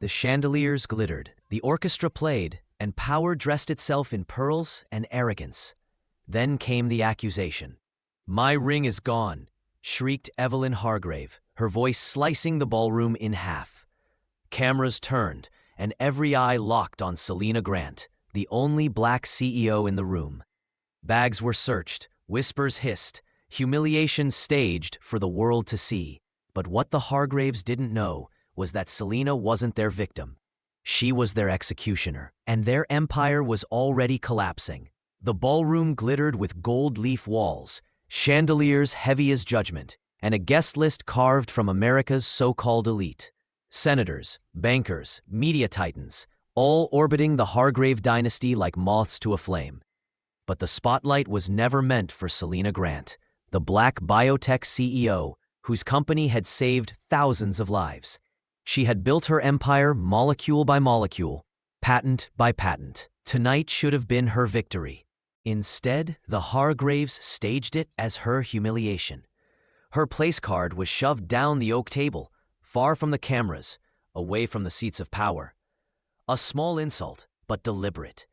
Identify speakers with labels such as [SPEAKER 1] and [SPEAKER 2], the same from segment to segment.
[SPEAKER 1] The chandeliers glittered, the orchestra played, and power dressed itself in pearls and arrogance. Then came the accusation. "My ring is gone," shrieked Evelyn Hargrave, her voice slicing the ballroom in half. Cameras turned, and every eye locked on Selena Grant, the only black CEO in the room. Bags were searched, whispers hissed, humiliation staged for the world to see. But what the Hargraves didn't know was that Selena wasn't their victim. She was their executioner, and their empire was already collapsing. The ballroom glittered with gold leaf walls, chandeliers heavy as judgment, and a guest list carved from America's so-called elite. Senators, bankers, media titans, all orbiting the Hargrave dynasty like moths to a flame. But the spotlight was never meant for Selena Grant, the black biotech CEO whose company had saved thousands of lives. She had built her empire molecule by molecule, patent by patent. Tonight should have been her victory. Instead, the Hargraves staged it as her humiliation. Her place card was shoved down the oak table, far from the cameras, away from the seats of power. A small insult, but deliberate.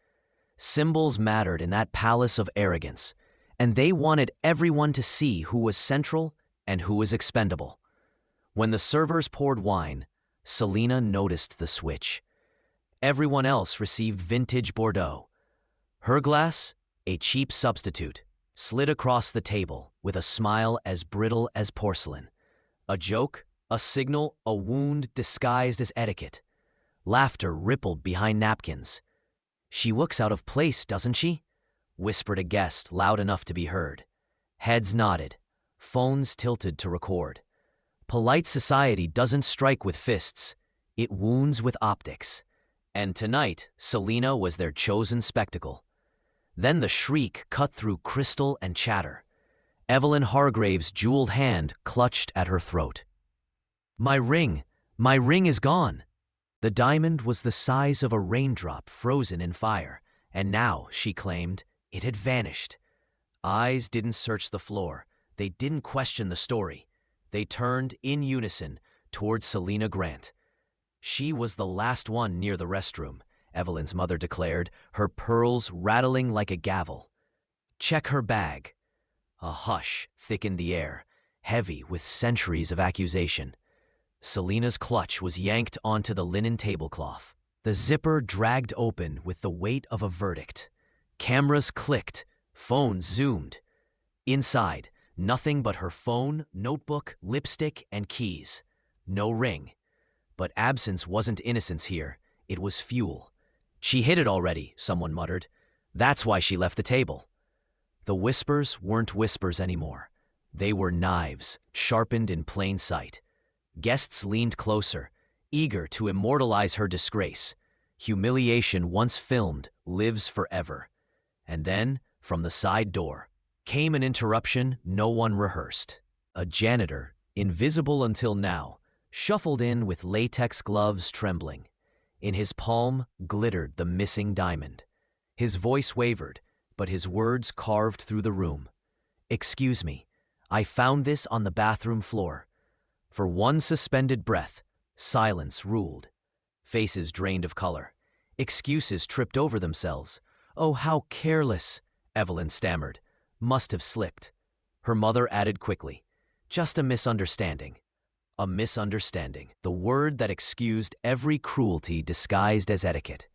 [SPEAKER 1] Symbols mattered in that palace of arrogance, and they wanted everyone to see who was central and who was expendable. When the servers poured wine, Selena noticed the switch. Everyone else received vintage Bordeaux. Her glass, a cheap substitute, slid across the table with a smile as brittle as porcelain. A joke, a signal, a wound disguised as etiquette. Laughter rippled behind napkins. "She looks out of place, doesn't she?" whispered a guest loud enough to be heard. Heads nodded, phones tilted to record. Polite society doesn't strike with fists, it wounds with optics. And tonight, Selena was their chosen spectacle. Then the shriek cut through crystal and chatter. Evelyn Hargrave's jeweled hand clutched at her throat. My ring is gone." The diamond was the size of a raindrop frozen in fire, and now, she claimed, it had vanished. Eyes didn't search the floor. They didn't question the story. They turned in unison towards Selena Grant. She was the last one near the restroom, Evelyn's mother declared, her pearls rattling like a gavel. "Check her bag." A hush thickened the air, heavy with centuries of accusation. Selena's clutch was yanked onto the linen tablecloth. The zipper dragged open with the weight of a verdict. Cameras clicked, phones zoomed. Inside, nothing but her phone, notebook, lipstick, and keys. No ring. But absence wasn't innocence here, it was fuel. "She hid it already," someone muttered. "That's why she left the table." The whispers weren't whispers anymore. They were knives, sharpened in plain sight. Guests leaned closer, eager to immortalize her disgrace. Humiliation once filmed lives forever. And then, from the side door, came an interruption no one rehearsed. A janitor, invisible until now, shuffled in with latex gloves trembling. In his palm glittered the missing diamond. His voice wavered, but his words carved through the room. "Excuse me, I found this on the bathroom floor." For one suspended breath, silence ruled. Faces drained of color. Excuses tripped over themselves. "Oh, how careless," Evelyn stammered. "Must have slipped." Her mother added quickly, "Just a misunderstanding." A misunderstanding, the word that excused every cruelty disguised as etiquette.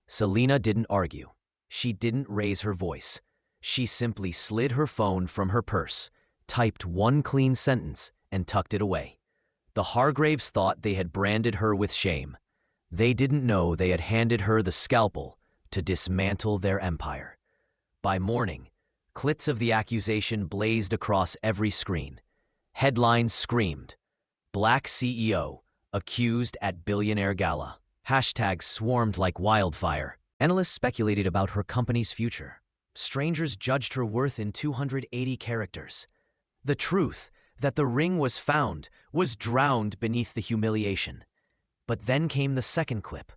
[SPEAKER 1] Selena didn't argue. She didn't raise her voice. She simply slid her phone from her purse, typed one clean sentence, and tucked it away. The Hargraves thought they had branded her with shame. They didn't know they had handed her the scalpel to dismantle their empire. By morning, clips of the accusation blazed across every screen. Headlines screamed, "Black CEO, accused at Billionaire Gala." Hashtags swarmed like wildfire. Analysts speculated about her company's future. Strangers judged her worth in 280 characters. The truth, that the ring was found, was drowned beneath the humiliation. But then came the second clip,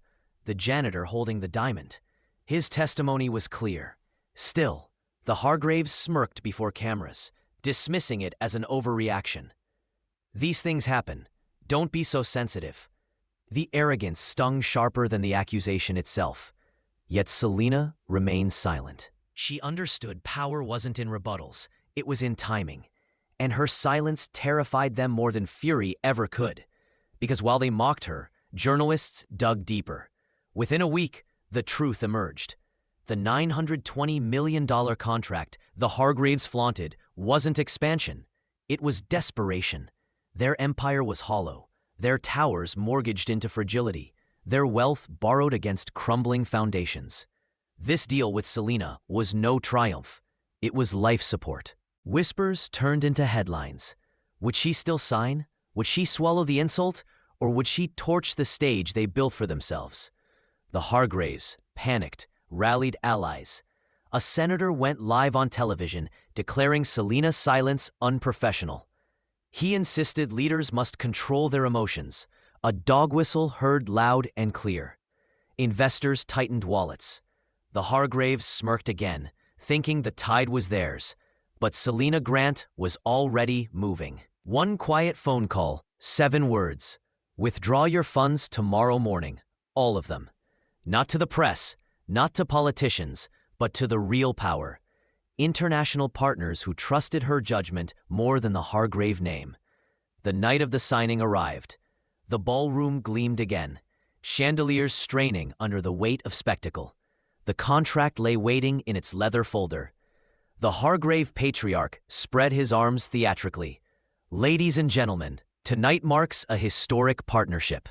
[SPEAKER 1] the janitor holding the diamond. His testimony was clear. Still, the Hargraves smirked before cameras, dismissing it as an overreaction. "These things happen. Don't be so sensitive." The arrogance stung sharper than the accusation itself. Yet Selena remained silent. She understood power wasn't in rebuttals, it was in timing. And her silence terrified them more than fury ever could. Because while they mocked her, journalists dug deeper. Within a week, the truth emerged. The $920 million contract the Hargraves flaunted wasn't expansion. It was desperation. Their empire was hollow, their towers mortgaged into fragility, their wealth borrowed against crumbling foundations. This deal with Selena was no triumph. It was life support. Whispers turned into headlines. Would she still sign? Would she swallow the insult? Or would she torch the stage they built for themselves? The Hargraves, panicked, rallied allies. A senator went live on television, declaring Selena's silence unprofessional. He insisted leaders must control their emotions. A dog whistle heard loud and clear. Investors tightened wallets. The Hargraves smirked again, thinking the tide was theirs. But Selena Grant was already moving. One quiet phone call, 7 words. Withdraw your funds tomorrow morning. All of them. Not to the press, not to politicians, but to the real power. International partners who trusted her judgment more than the Hargrave name. The night of the signing arrived. The ballroom gleamed again, chandeliers straining under the weight of spectacle. The contract lay waiting in its leather folder. The Hargrave patriarch spread his arms theatrically. Ladies and gentlemen, tonight marks a historic partnership.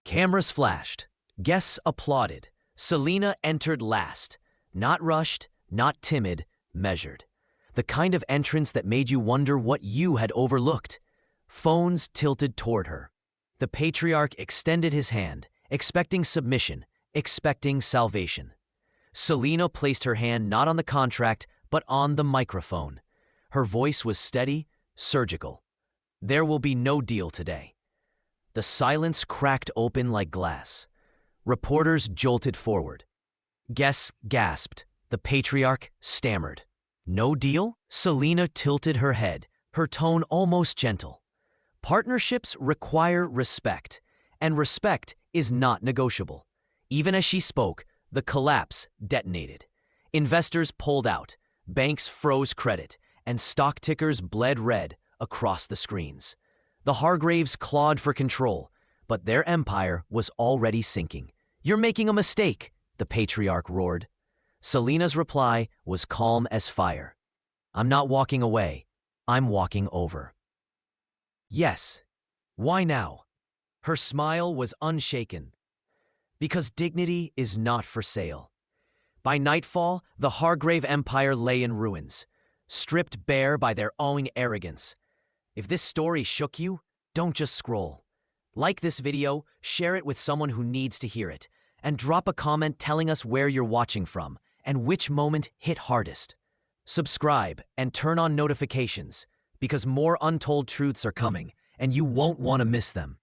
[SPEAKER 1] Cameras flashed. Guests applauded. Selena entered last. Not rushed, not timid, measured. The kind of entrance that made you wonder what you had overlooked. Phones tilted toward her. The patriarch extended his hand, expecting submission, expecting salvation. Selena placed her hand not on the contract, but on the microphone. Her voice was steady, surgical. There will be no deal today. The silence cracked open like glass. Reporters jolted forward. Guests gasped. The patriarch stammered. No deal? Selena tilted her head, her tone almost gentle. Partnerships require respect, and respect is not negotiable. Even as she spoke, the collapse detonated. Investors pulled out, banks froze credit, and stock tickers bled red across the screens. The Hargraves clawed for control, but their empire was already sinking. You're making a mistake, the patriarch roared. Selena's reply was calm as fire. I'm not walking away, I'm walking over. Yes. Why now? Her smile was unshaken. Because dignity is not for sale. By nightfall, the Hargrave empire lay in ruins, stripped bare by their own arrogance. If this story shook you, don't just scroll. Like this video, share it with someone who needs to hear it, and drop a comment telling us where you're watching from and which moment hit hardest. Subscribe and turn on notifications, because more untold truths are coming, and you won't want to miss them.